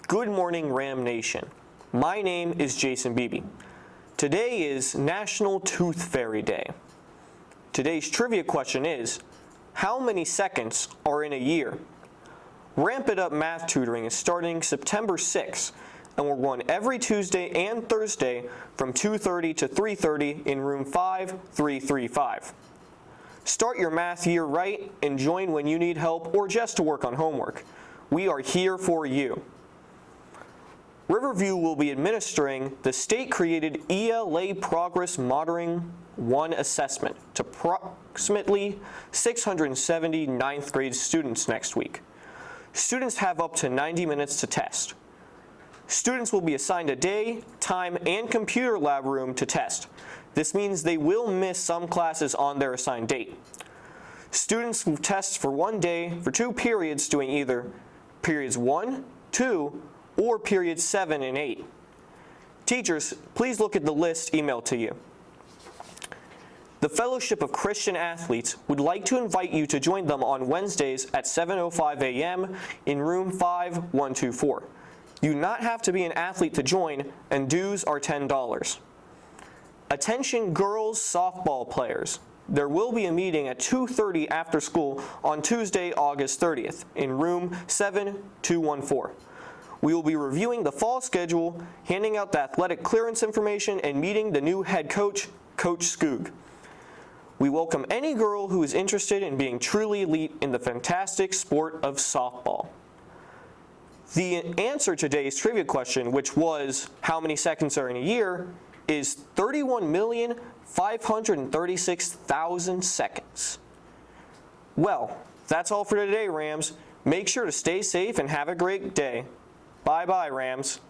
Good morning, Ram Nation. My name is Jason Beebe. Today is National Tooth Fairy Day. Today's trivia question is, how many seconds are in a year? Ramp It Up Math Tutoring is starting September 6th and will run every Tuesday and Thursday from 2:30 to 3:30 in room 5335. Start your math year right and join when you need help or just to work on homework. We are here for you. Riverview will be administering the state-created ELA Progress Monitoring 1 assessment to approximately 670 ninth grade students next week. Students have up to 90 minutes to test. Students will be assigned a day, time, and computer lab room to test. This means they will miss some classes on their assigned date. Students will test for 1 day for 2 periods doing either periods 1, 2, or periods 7 and 8. Teachers, please look at the list emailed to you. The Fellowship of Christian Athletes would like to invite you to join them on Wednesdays at 7:05 a.m. in room 5124. You do not have to be an athlete to join, and dues are $10. Attention girls softball players. There will be a meeting at 2:30 after school on Tuesday, August 30th in room 7214. We will be reviewing the fall schedule, handing out the athletic clearance information, and meeting the new head coach, Coach Skoog. We welcome any girl who is interested in being truly elite in the fantastic sport of softball. The answer to today's trivia question, which was how many seconds are in a year, is 31,536,000 seconds. Well, that's all for today, Rams. Make sure to stay safe and have a great day. Bye-bye, Rams.